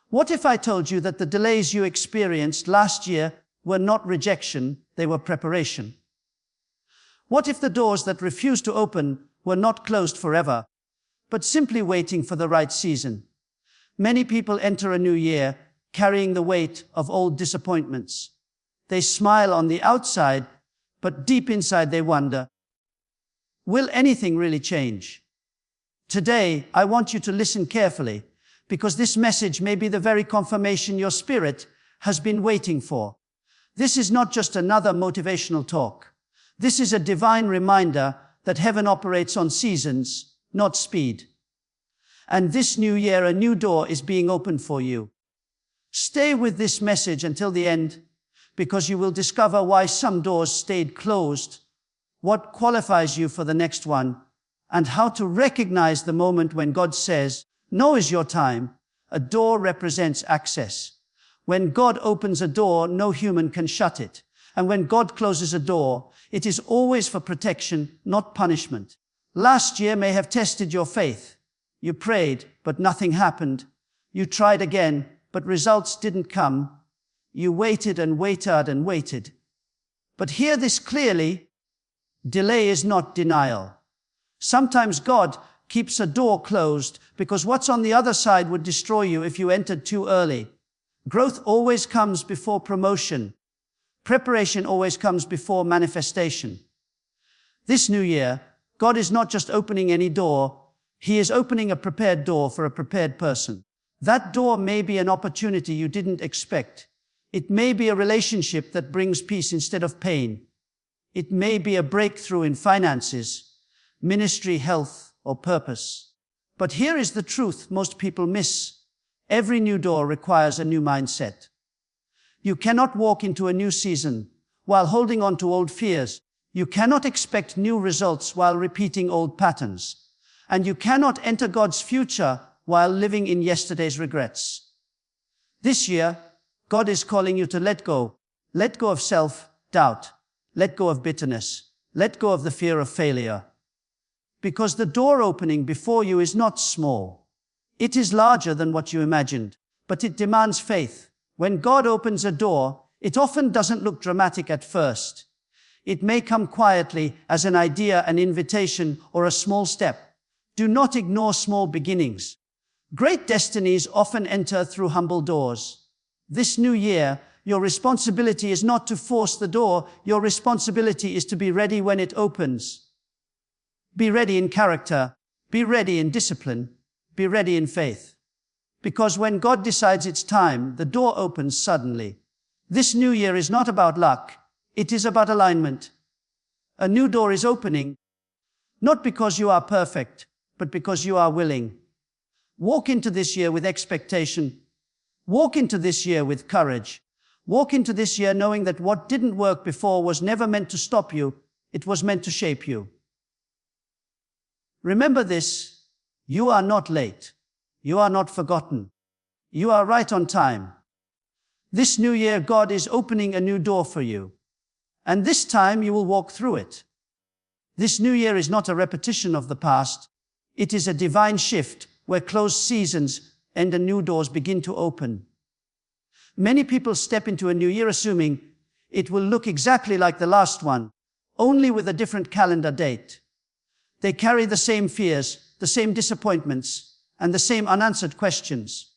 What if I told you that the delays you experienced last year were not rejection, they were preparation? What if the doors that refused to open were not closed forever, but simply waiting for the right season? Many people enter a new year carrying the weight of old disappointments. They smile on the outside, but deep inside they wonder, will anything really change? Today, I want you to listen carefully, because this message may be the very confirmation your spirit has been waiting for. This is not just another motivational talk. This is a divine reminder that heaven operates on seasons, not speed. And this new year, a new door is being opened for you. Stay with this message until the end, because you will discover why some doors stayed closed, what qualifies you for the next one, and how to recognize the moment when God says, "No is your time." A door represents access. When God opens a door, no human can shut it. And when God closes a door, it is always for protection, not punishment. Last year may have tested your faith. You prayed, but nothing happened. You tried again, but results didn't come. You waited and waited and waited. But hear this clearly: delay is not denial. Sometimes God keeps a door closed because what's on the other side would destroy you if you entered too early. Growth always comes before promotion. Preparation always comes before manifestation. This new year, God is not just opening any door. He is opening a prepared door for a prepared person. That door may be an opportunity you didn't expect. It may be a relationship that brings peace instead of pain. It may be a breakthrough in finances, ministry, health, or purpose. But here is the truth most people miss. Every new door requires a new mindset. You cannot walk into a new season while holding on to old fears. You cannot expect new results while repeating old patterns. And you cannot enter God's future while living in yesterday's regrets. This year, God is calling you to let go. Let go of self-doubt. Let go of bitterness. Let go of the fear of failure. Because the door opening before you is not small. It is larger than what you imagined, but it demands faith. When God opens a door, it often doesn't look dramatic at first. It may come quietly as an idea, an invitation, or a small step. Do not ignore small beginnings. Great destinies often enter through humble doors. This new year, your responsibility is not to force the door. Your responsibility is to be ready when it opens. Be ready in character. Be ready in discipline. Be ready in faith. Because when God decides it's time, the door opens suddenly. This new year is not about luck. It is about alignment. A new door is opening, not because you are perfect, but because you are willing. Walk into this year with expectation. Walk into this year with courage. Walk into this year knowing that what didn't work before was never meant to stop you. It was meant to shape you. Remember this. You are not late. You are not forgotten. You are right on time. This new year, God is opening a new door for you. And this time you will walk through it. This new year is not a repetition of the past. It is a divine shift where closed seasons end and new doors begin to open. Many people step into a new year assuming it will look exactly like the last one, only with a different calendar date. They carry the same fears, the same disappointments, and the same unanswered questions.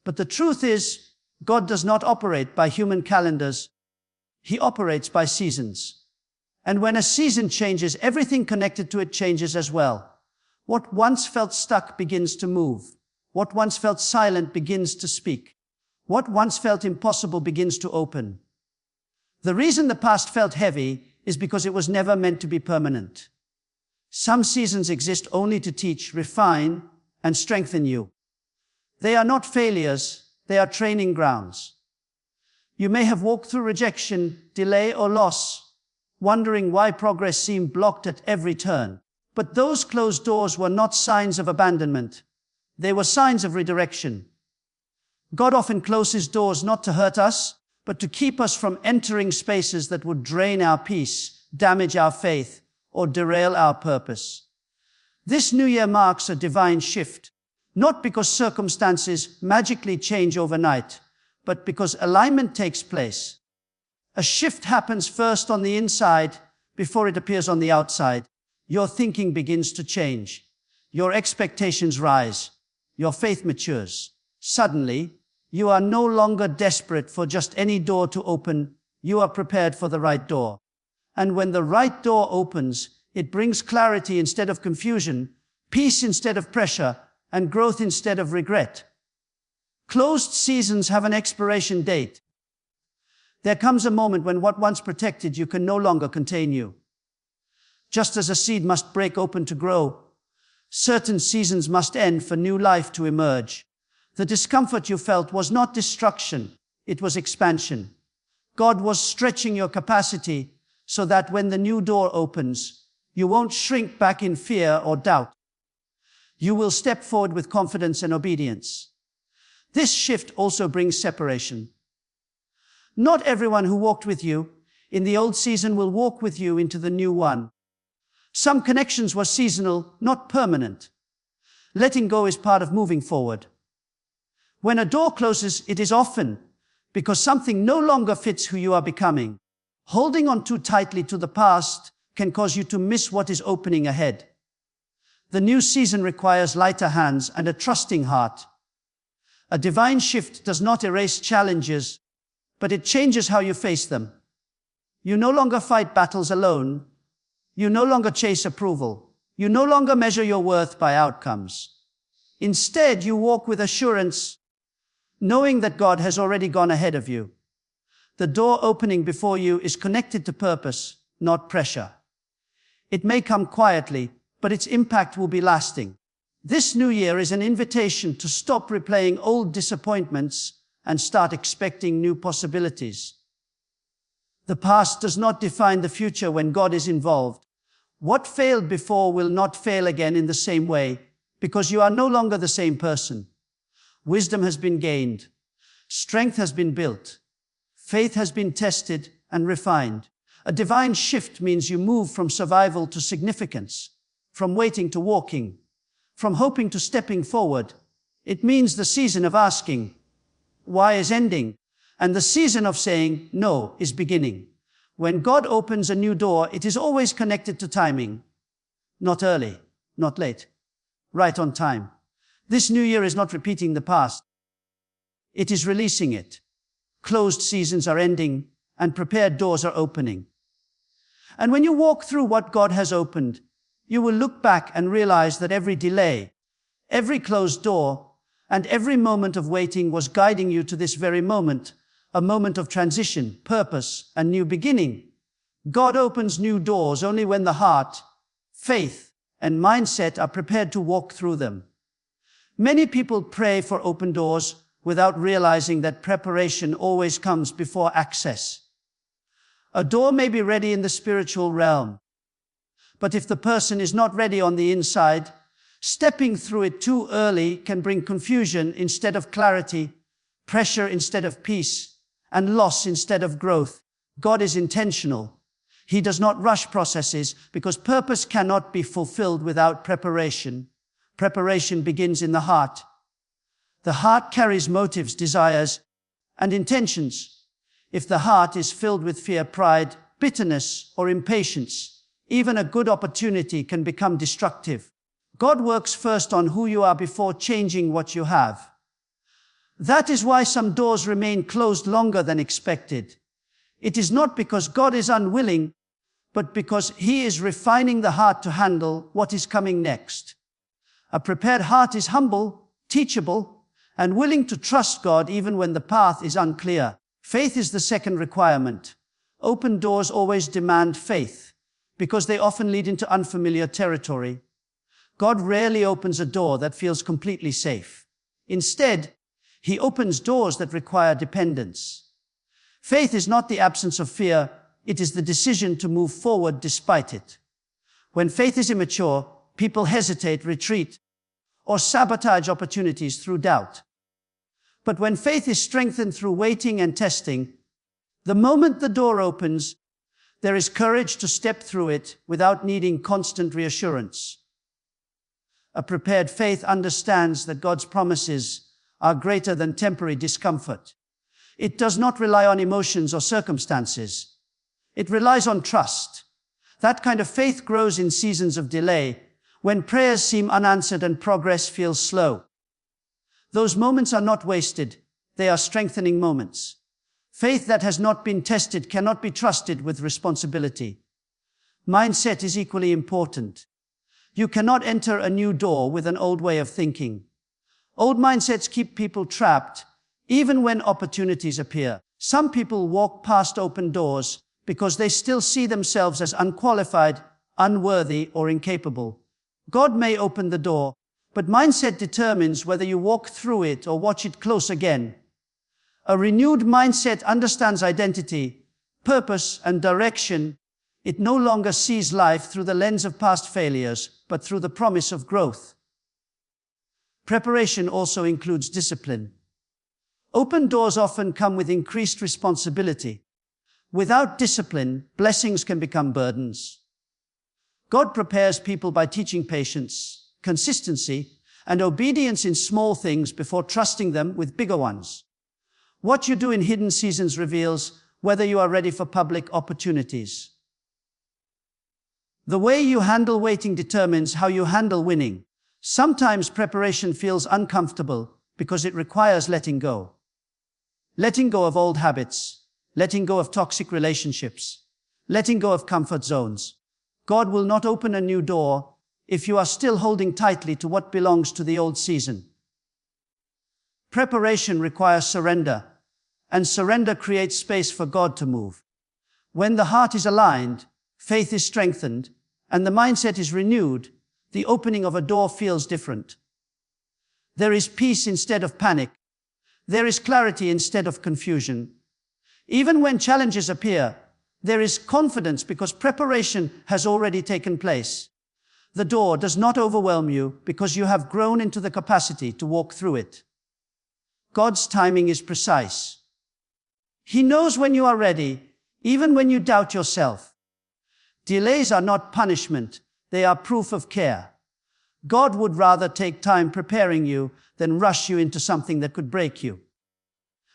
But the truth is, God does not operate by human calendars. He operates by seasons. And when a season changes, everything connected to it changes as well. What once felt stuck begins to move. What once felt silent begins to speak. What once felt impossible begins to open. The reason the past felt heavy is because it was never meant to be permanent. Some seasons exist only to teach, refine, and strengthen you. They are not failures, they are training grounds. You may have walked through rejection, delay, or loss, wondering why progress seemed blocked at every turn. But those closed doors were not signs of abandonment. They were signs of redirection. God often closes doors not to hurt us, but to keep us from entering spaces that would drain our peace, damage our faith, or derail our purpose. This new year marks a divine shift. Not because circumstances magically change overnight, but because alignment takes place. A shift happens first on the inside before it appears on the outside. Your thinking begins to change. Your expectations rise. Your faith matures. Suddenly, you are no longer desperate for just any door to open. You are prepared for the right door. And when the right door opens, it brings clarity instead of confusion, peace instead of pressure, and growth instead of regret. Closed seasons have an expiration date. There comes a moment when what once protected you can no longer contain you. Just as a seed must break open to grow, certain seasons must end for new life to emerge. The discomfort you felt was not destruction, it was expansion. God was stretching your capacity so that when the new door opens, you won't shrink back in fear or doubt. You will step forward with confidence and obedience. This shift also brings separation. Not everyone who walked with you in the old season will walk with you into the new one. Some connections were seasonal, not permanent. Letting go is part of moving forward. When a door closes, it is often because something no longer fits who you are becoming. Holding on too tightly to the past can cause you to miss what is opening ahead. The new season requires lighter hands and a trusting heart. A divine shift does not erase challenges, but it changes how you face them. You no longer fight battles alone. You no longer chase approval. You no longer measure your worth by outcomes. Instead, you walk with assurance, knowing that God has already gone ahead of you. The door opening before you is connected to purpose, not pressure. It may come quietly, but its impact will be lasting. This new year is an invitation to stop replaying old disappointments and start expecting new possibilities. The past does not define the future when God is involved. What failed before will not fail again in the same way, because you are no longer the same person. Wisdom has been gained. Strength has been built. Faith has been tested and refined. A divine shift means you move from survival to significance, from waiting to walking, from hoping to stepping forward. It means the season of asking why is ending, and the season of saying no is beginning. When God opens a new door, it is always connected to timing. Not early, not late, right on time. This new year is not repeating the past. It is releasing it. Closed seasons are ending and prepared doors are opening. And when you walk through what God has opened, you will look back and realize that every delay, every closed door, and every moment of waiting was guiding you to this very moment, a moment of transition, purpose, and new beginning. God opens new doors only when the heart, faith, and mindset are prepared to walk through them. Many people pray for open doors without realizing that preparation always comes before access. A door may be ready in the spiritual realm, but if the person is not ready on the inside, stepping through it too early can bring confusion instead of clarity, pressure instead of peace, and loss instead of growth. God is intentional. He does not rush processes because purpose cannot be fulfilled without preparation. Preparation begins in the heart. The heart carries motives, desires, and intentions. If the heart is filled with fear, pride, bitterness, or impatience, even a good opportunity can become destructive. God works first on who you are before changing what you have. That is why some doors remain closed longer than expected. It is not because God is unwilling, but because He is refining the heart to handle what is coming next. A prepared heart is humble, teachable, and willing to trust God even when the path is unclear. Faith is the second requirement. Open doors always demand faith, because they often lead into unfamiliar territory. God rarely opens a door that feels completely safe. Instead, He opens doors that require dependence. Faith is not the absence of fear, it is the decision to move forward despite it. When faith is immature, people hesitate, retreat, or sabotage opportunities through doubt. But when faith is strengthened through waiting and testing, the moment the door opens, there is courage to step through it without needing constant reassurance. A prepared faith understands that God's promises are greater than temporary discomfort. It does not rely on emotions or circumstances. It relies on trust. That kind of faith grows in seasons of delay, when prayers seem unanswered and progress feels slow. Those moments are not wasted, they are strengthening moments. Faith that has not been tested cannot be trusted with responsibility. Mindset is equally important. You cannot enter a new door with an old way of thinking. Old mindsets keep people trapped, even when opportunities appear. Some people walk past open doors because they still see themselves as unqualified, unworthy, or incapable. God may open the door, but mindset determines whether you walk through it or watch it close again. A renewed mindset understands identity, purpose, and direction. It no longer sees life through the lens of past failures, but through the promise of growth. Preparation also includes discipline. Open doors often come with increased responsibility. Without discipline, blessings can become burdens. God prepares people by teaching patience, consistency, and obedience in small things before trusting them with bigger ones. What you do in hidden seasons reveals whether you are ready for public opportunities. The way you handle waiting determines how you handle winning. Sometimes preparation feels uncomfortable because it requires letting go. Letting go of old habits, letting go of toxic relationships, letting go of comfort zones. God will not open a new door if you are still holding tightly to what belongs to the old season. Preparation requires surrender, and surrender creates space for God to move. When the heart is aligned, faith is strengthened, and the mindset is renewed, the opening of a door feels different. There is peace instead of panic. There is clarity instead of confusion. Even when challenges appear, there is confidence because preparation has already taken place. The door does not overwhelm you because you have grown into the capacity to walk through it. God's timing is precise. He knows when you are ready, even when you doubt yourself. Delays are not punishment, they are proof of care. God would rather take time preparing you than rush you into something that could break you.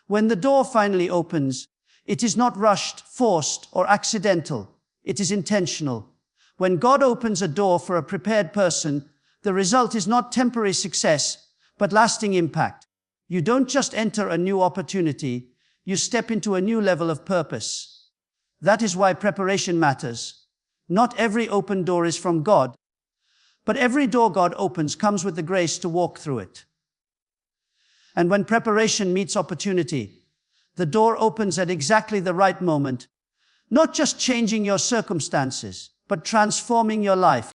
When the door finally opens, it is not rushed, forced, or accidental. It is intentional. When God opens a door for a prepared person, the result is not temporary success, but lasting impact. You don't just enter a new opportunity, you step into a new level of purpose. That is why preparation matters. Not every open door is from God, but every door God opens comes with the grace to walk through it. And when preparation meets opportunity, the door opens at exactly the right moment, not just changing your circumstances, but transforming your life.